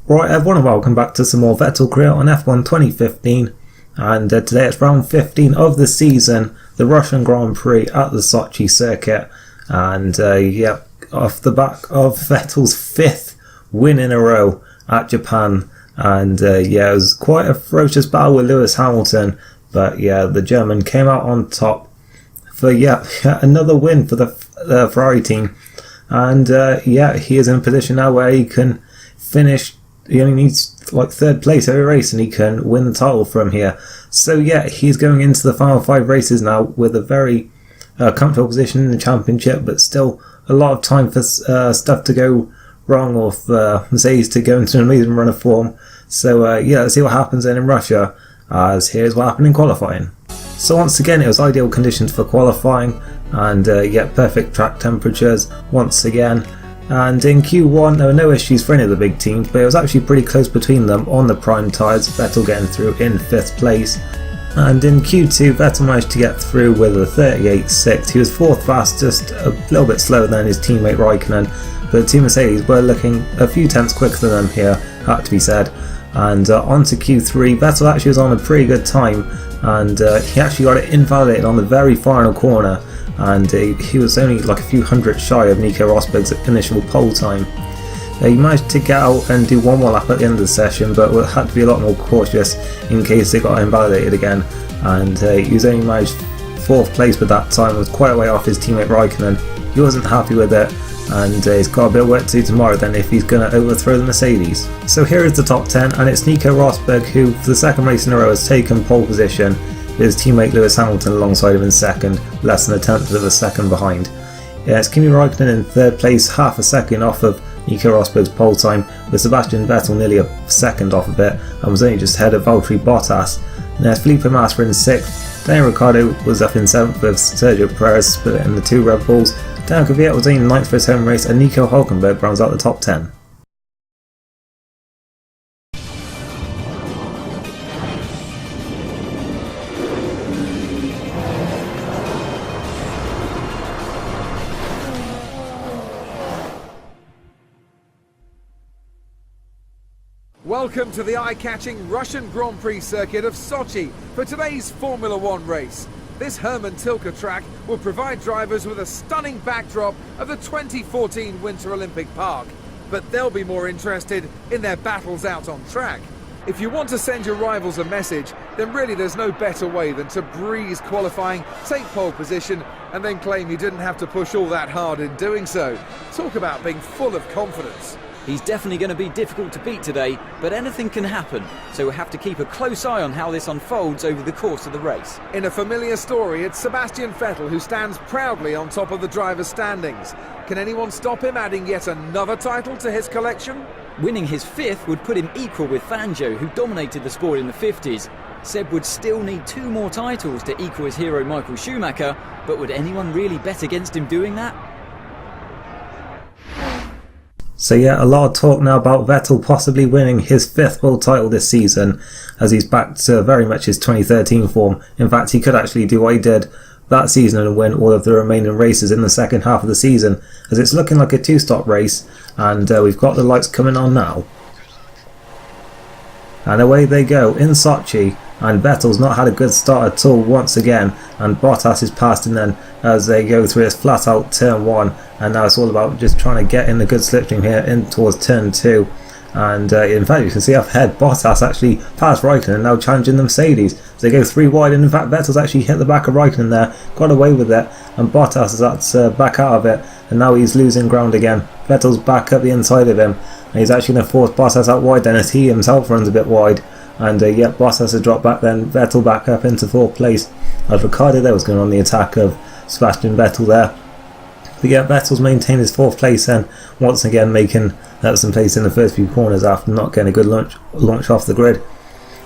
Right everyone, and welcome back to some more Vettel career on F1 2015, and today it's round 15 of the season, the Russian Grand Prix at the Sochi circuit, and off the back of Vettel's 5th win in a row at Japan, and it was quite a ferocious battle with Lewis Hamilton, but the German came out on top for another win for the Ferrari team, and he is in a position now where he can finish. He only needs like third place every race and he can win the title from here. So he's going into the final 5 races now with a very comfortable position in the championship, but still a lot of time for stuff to go wrong, or for Mercedes to go into an amazing run of form. So let's see what happens then in Russia, as here's what happened in qualifying. So once again it was ideal conditions for qualifying, and perfect track temperatures once again. And in Q1 there were no issues for any of the big teams, but it was actually pretty close between them on the prime tyres, Vettel getting through in 5th place. And in Q2 Vettel managed to get through with a 38.6, he was 4th fastest, a little bit slower than his teammate Raikkonen, but Team Mercedes were looking a few tenths quicker than them here, had to be said. And on to Q3, Vettel actually was on a pretty good time, and he actually got it invalidated on the very final corner, and he was only like a few hundredths shy of Nico Rosberg's initial pole time. He managed to get out and do one more lap at the end of the session, but had to be a lot more cautious in case it got invalidated again, and he was only managed 4th place with that time, was quite a way off his teammate Raikkonen. He wasn't happy with it, and he's got a bit of work to do tomorrow then if he's going to overthrow the Mercedes. So here is the top 10, and it's Nico Rosberg who for the 2nd race in a row has taken pole position, with his teammate Lewis Hamilton alongside him in 2nd, less than a tenth of a second behind. It's Kimi Raikkonen in 3rd place, half a second off of Nico Rosberg's pole time, with Sebastian Vettel nearly a second off of it, and was only just ahead of Valtteri Bottas. There's Felipe Massa in 6th, Daniel Ricciardo was up in 7th with Sergio Perez split in the 2 Red Bulls, Daniel Kvyat was only 9th for his home race, and Nico Hülkenberg rounds out the top 10. Welcome to the eye-catching Russian Grand Prix circuit of Sochi for today's Formula One race. This Hermann Tilke track will provide drivers with a stunning backdrop of the 2014 Winter Olympic Park, but they'll be more interested in their battles out on track. If you want to send your rivals a message, then really there's no better way than to breeze qualifying, take pole position, and then claim you didn't have to push all that hard in doing so. Talk about being full of confidence. He's definitely going to be difficult to beat today, but anything can happen, so we'll have to keep a close eye on how this unfolds over the course of the race. In a familiar story, it's Sebastian Vettel who stands proudly on top of the drivers' standings. Can anyone stop him adding yet another title to his collection? Winning his 5th would put him equal with Fangio, who dominated the sport in the 50s. Seb would still need 2 more titles to equal his hero Michael Schumacher, but would anyone really bet against him doing that? So a lot of talk now about Vettel possibly winning his 5th world title this season, as he's back to very much his 2013 form. In fact, he could actually do what he did that season and win all of the remaining races in the second half of the season, as it's looking like a 2-stop race, and we've got the lights coming on now. And away they go in Sochi, and Vettel's not had a good start at all once again, and Bottas is past him then as they go through this flat out turn 1, and now it's all about just trying to get in the good slipstream here in towards turn 2. And in fact you can see up ahead Bottas actually passed Raikkonen, now challenging the Mercedes. So they go 3 wide, and in fact Vettel's actually hit the back of Raikkonen there, got away with it, and Bottas is back out of it, and now he's losing ground again. Vettel's back up the inside of him, and he's actually going to force Bottas out wide then as he himself runs a bit wide. And Bottas has dropped back then, Vettel back up into 4th place, as Ricciardo there was going on the attack of Sebastian Vettel there. But Vettel's maintained his 4th place then, once again making some pace in the first few corners after not getting a good launch off the grid.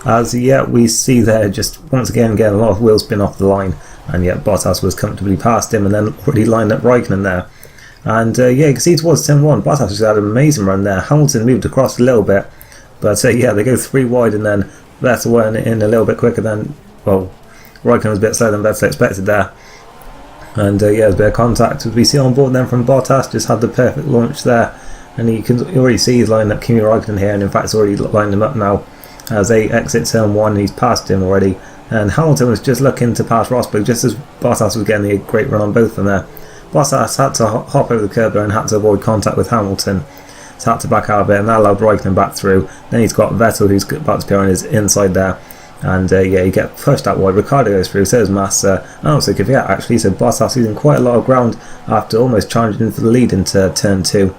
As we see there just once again getting a lot of wheel spin off the line, and Bottas was comfortably past him and then already lined up Raikkonen there. And you can see towards turn 1 Bottas has had an amazing run there. Hamilton moved across a little bit, but they go 3 wide, and then Vettel went in a little bit quicker than, well, Raikkonen was a bit slower than Vettel expected there. And there's a bit of contact as we see on board then from Bottas, just had the perfect launch there, and you can already see he's lining up Kimi Räikkönen here, and in fact it's already lined him up now as they exit turn 1. He's passed him already, and Hamilton was just looking to pass Rosberg just as Bottas was getting a great run on both of them there. Bottas had to hop over the curb there and had to avoid contact with Hamilton. He's had to back out a bit, and that allowed Räikkönen back through. Then he's got Vettel, who's about to be on his inside there, and yeah, he gets pushed out wide. Ricciardo goes through, so does Massa, and also Kvyat actually. So Bottas losing quite a lot of ground after almost challenging for the lead into turn 2.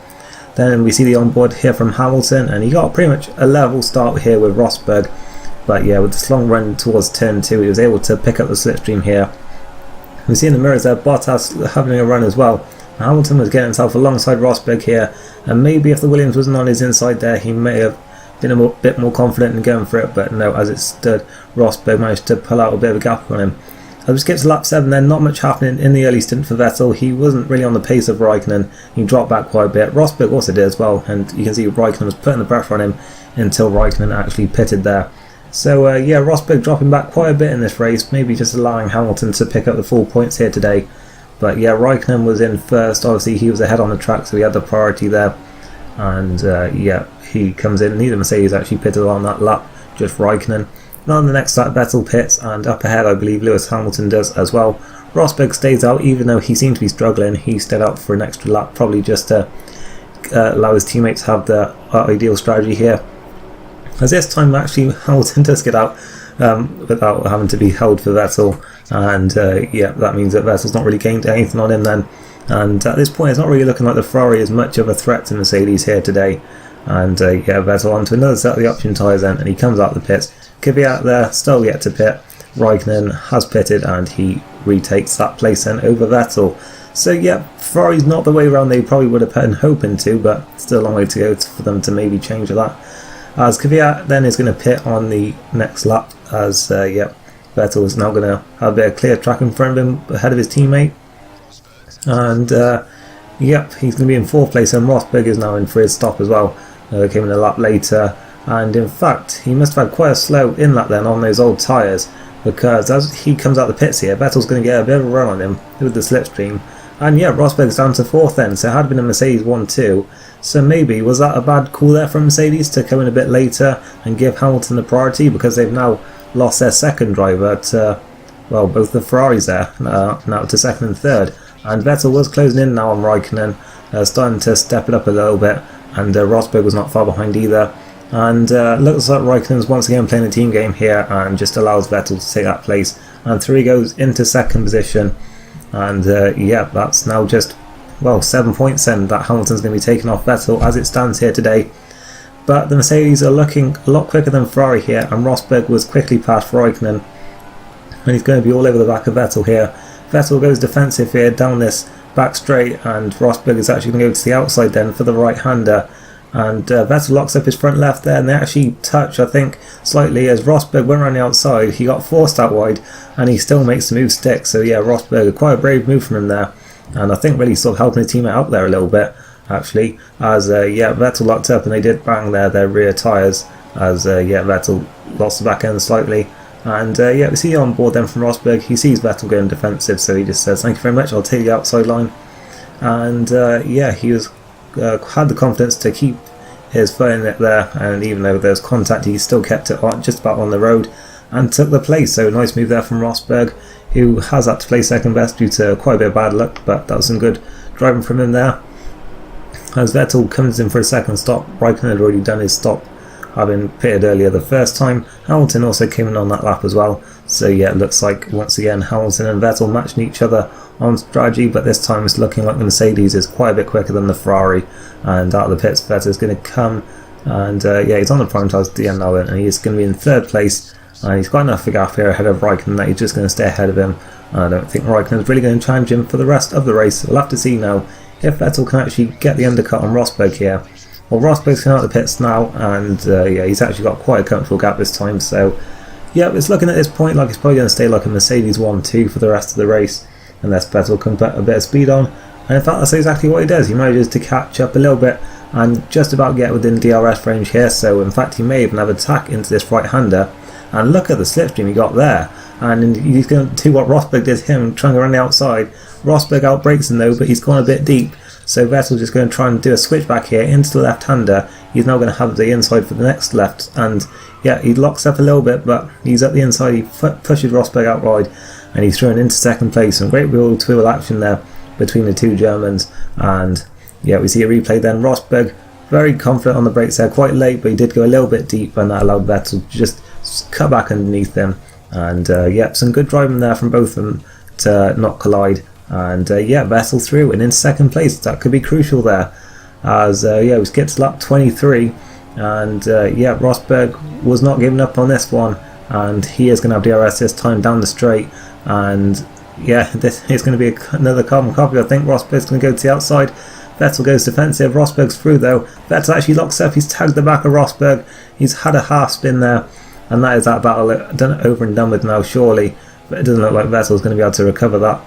Then we see the onboard here from Hamilton, and he got pretty much a level start here with Rosberg, but yeah, with this long run towards turn 2 he was able to pick up the slipstream here. We see in the mirrors there Bottas having a run as well. Hamilton was getting himself alongside Rosberg here, and maybe if the Williams wasn't on his inside there he may have been a bit more confident in going for it, but no, as it stood, Rosberg managed to pull out a bit of a gap on him. As we skip to lap 7 then, not much happening in the early stint for Vettel. He wasn't really on the pace of Räikkönen, he dropped back quite a bit. Rosberg also did as well, and you can see Räikkönen was putting the pressure on him until Räikkönen actually pitted there. So yeah, Rosberg dropping back quite a bit in this race, maybe just allowing Hamilton to pick up the full points here today. But yeah, Räikkönen was in first, obviously he was ahead on the track, so he had the priority there. And yeah, he comes in, neither Mercedes actually pitted on that lap, just Räikkönen. Now on the next lap Vettel pits, and up ahead I believe Lewis Hamilton does as well. Rosberg stays out, even though he seemed to be struggling. He stayed out for an extra lap, probably just to allow his teammates to have the ideal strategy here. As this time actually Hamilton does get out without having to be held for Vettel, and yeah, that means that Vettel's not really gained anything on him then. And at this point it's not really looking like the Ferrari is much of a threat to Mercedes here today. And yeah, Vettel onto another set of the option tyres then, and he comes out the pits. Kvyat there, still yet to pit. Räikkönen has pitted and he retakes that place then over Vettel. So yeah, Ferrari's not the way around they probably would have been hoping to, but still a long way to go for them to maybe change that. As Kvyat then is going to pit on the next lap, as yeah, Vettel is now going to have a bit of clear track in front of him ahead of his teammate. And yep, he's going to be in 4th place, and Rosberg is now in for his stop as well. Came in a lap later, and in fact he must have had quite a slow in lap then on those old tyres, because as he comes out the pits here, Vettel's going to get a bit of a run on him with the slipstream. And yeah, Rosberg's down to 4th then, so it had been a Mercedes 1-2. So maybe, was that a bad call there from Mercedes to come in a bit later and give Hamilton the priority, because they've now lost their second driver to, well, both the Ferraris there, now to 2nd and 3rd. And Vettel was closing in now on Räikkönen, starting to step it up a little bit, and Rosberg was not far behind either. And looks like Räikkönen's once again playing the team game here and just allows Vettel to take that place. And through he goes into 2nd position. And yeah, that's now just, well, 7 points then that Hamilton's going to be taking off Vettel as it stands here today. But the Mercedes are looking a lot quicker than Ferrari here, and Rosberg was quickly past Räikkönen. And he's going to be all over the back of Vettel here. Vettel goes defensive here down this back straight, and Rosberg is actually going to go to the outside then for the right-hander. And Vettel locks up his front left there, and they actually touch, I think, slightly. As Rosberg went around the outside, he got forced out wide, and he still makes the move stick. So yeah, Rosberg, quite a brave move from him there, and I think really sort of helping his teammate out there a little bit, actually. As yeah, Vettel locked up, and they did bang there their rear tyres, as yeah, Vettel lost the back end slightly. And yeah, we see on board then from Rosberg, he sees Vettel going defensive, so he just says, "Thank you very much, I'll take the outside line." And yeah, he was had the confidence to keep his foot in it there, and even though there's contact, he still kept it on, just about on the road, and took the place. So nice move there from Rosberg, who has had to play second best due to quite a bit of bad luck, but that was some good driving from him there. As Vettel comes in for a second stop, Räikkönen had already done his stop, having pitted earlier the first time. Hamilton also came in on that lap as well. So yeah, it looks like once again Hamilton and Vettel matching each other on strategy, but this time it's looking like the Mercedes is quite a bit quicker than the Ferrari. And out of the pits, Vettel is going to come, and yeah, he's on the prime tyres at the end now, and he's going to be in 3rd place. And he's got enough of a gap here ahead of Räikkönen that he's just going to stay ahead of him. I don't think Räikkönen is really going to challenge him for the rest of the race. We'll have to see now if Vettel can actually get the undercut on Rosberg here. Well, Rosberg's coming out of the pits now, and yeah, he's actually got quite a comfortable gap this time. So yeah, it's looking at this point like it's probably going to stay like a Mercedes 1-2 for the rest of the race, unless Vettel can put a bit of speed on. And in fact, that's exactly what he does. He manages to catch up a little bit and just about get within DRS range here. So in fact, he may even have attack into this right-hander. And look at the slipstream he got there. And he's going to do what Rosberg did to him, trying to run the outside. Rosberg outbrakes him though, but he's gone a bit deep. So Vettel just going to try and do a switch back here into the left-hander. He's now going to have the inside for the next left, and yeah, he locks up a little bit, but he's at the inside. He pushes Rosberg out wide, and he's thrown into second place. Some great wheel-to-wheel action there between the two Germans, and yeah, we see a replay then. Rosberg very confident on the brakes there, quite late, but he did go a little bit deep, and that allowed Vettel to just cut back underneath him. And yeah, some good driving there from both of them to not collide. And yeah, Vettel through and in second place. That could be crucial there, as yeah, we get to lap 23, and yeah, Rosberg was not giving up on this one, and he is going to have DRS this time down the straight. And yeah, this is going to be another carbon copy. I think Rosberg's going to go to the outside. Vettel goes defensive. Rosberg's through though. Vettel actually locks up. He's tagged the back of Rosberg. He's had a half spin there, and that is that battle done over and done with now, surely. But it doesn't look like Vettel's going to be able to recover that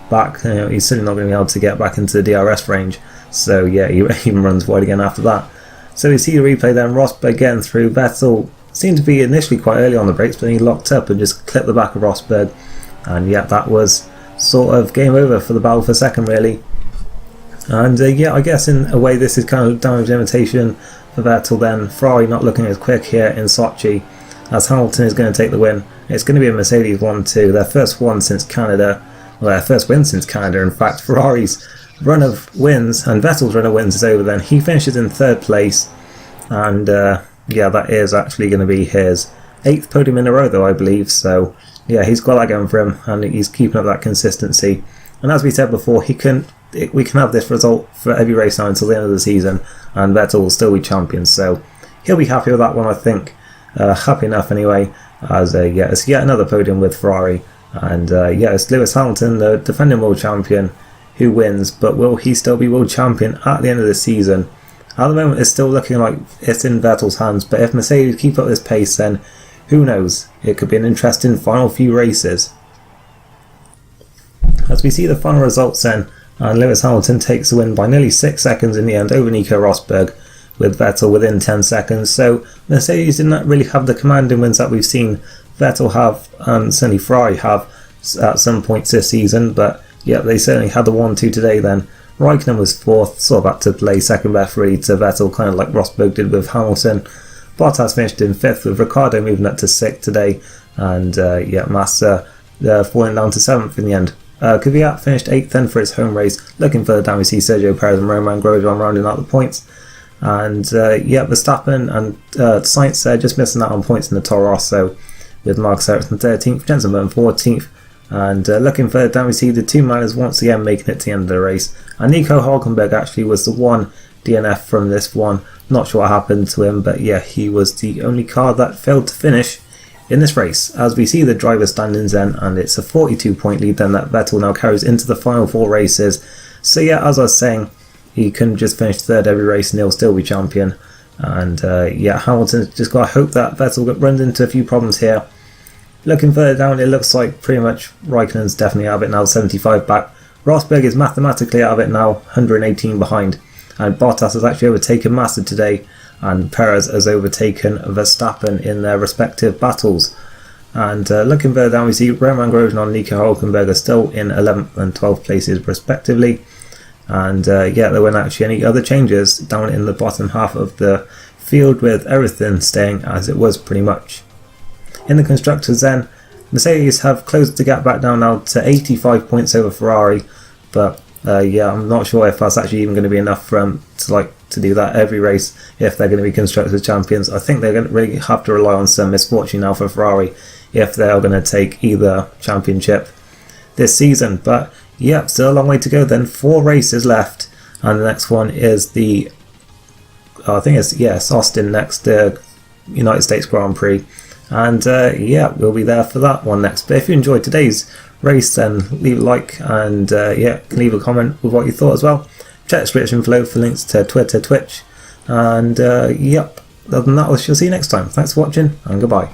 back. You know, he's certainly not going to be able to get back into the DRS range. So yeah, he even runs wide again after that. So we see the replay then. Rosberg getting through. Vettel seemed to be initially quite early on the brakes, but then he locked up and just clipped the back of Rosberg. And yeah, that was sort of game over for the battle for second, really. And yeah, I guess in a way this is kind of damage limitation for Vettel then. Ferrari not looking as quick here in Sochi, as Hamilton is going to take the win. It's going to be a Mercedes 1-2, their first one since Canada. Well, their first win since Canada, in fact. Ferrari's run of wins and Vettel's run of wins is over then. He finishes in third place, and yeah, that is actually going to be his 8th podium in a row though, I believe. So yeah, he's got that going for him, and he's keeping up that consistency. And as we said before, we can have this result for every race now until the end of the season, and Vettel will still be champion. So he'll be happy with that one, I think. Happy enough anyway, as yeah, it's yet another podium with Ferrari. And yeah, it's Lewis Hamilton, the defending world champion, who wins. But will he still be world champion at the end of the season? At the moment, it's still looking like it's in Vettel's hands. But if Mercedes keep up this pace, then who knows? It could be an interesting final few races. As we see the final results then, and Lewis Hamilton takes the win by nearly 6 seconds in the end over Nico Rosberg, with Vettel within 10 seconds. So Mercedes did not really have the commanding wins that we've seen Vettel have, and certainly Ferrari have at some points this season. But yeah, they certainly had the 1-2 today then. Raikkonen was 4th, sort of had to play second referee to Vettel, kind of like Rosberg did with Hamilton. Bottas finished in 5th, with Ricciardo moving up to 6th today, and yeah, Massa falling down to 7th in the end. Kvyat finished 8th then for his home race, looking further down we see Sergio Perez and Romain Grosjean rounding out the points. And yeah, Verstappen and Sainz just missing out on points in the Toro Rosso, with Marcus Ericsson 13th, Jenson Button 14th. And looking further down we see the two miners once again making it to the end of the race. And Nico Hülkenberg actually was the one DNF from this one. Not sure what happened to him, but yeah, he was the only car that failed to finish in this race. As we see the driver standings then, and it's a 42-point lead then that Vettel now carries into the final 4 races. So yeah, as I was saying, he couldn't just finish 3rd every race and he'll still be champion. And yeah, Hamilton's just got to hope that Vettel runs into a few problems here. Looking further down, it looks like pretty much Raikkonen's definitely out of it now, 75 back. Rosberg is mathematically out of it now, 118 behind. And Bottas has actually overtaken Massa today, and Perez has overtaken Verstappen in their respective battles. And looking further down, we see Romain Grosjean and Nico Hülkenberg are still in 11th and 12th places respectively. And yeah, there weren't actually any other changes down in the bottom half of the field, with everything staying as it was pretty much. In the constructors then, Mercedes have closed the gap back down now to 85 points over Ferrari, but yeah, I'm not sure if that's actually even going to be enough for them to do that every race if they're going to be constructors champions. I think they're going to really have to rely on some misfortune now for Ferrari if they're going to take either championship this season. But yeah, still a long way to go then. 4 races left, and the next one is the I think it's Austin next, United States Grand Prix. And yeah, we'll be there for that one next. But if you enjoyed today's race, then leave a like, and yeah, leave a comment with what you thought as well. Check the description below for links to Twitter, Twitch, and yep, other than that, we shall see you next time. Thanks for watching, and goodbye.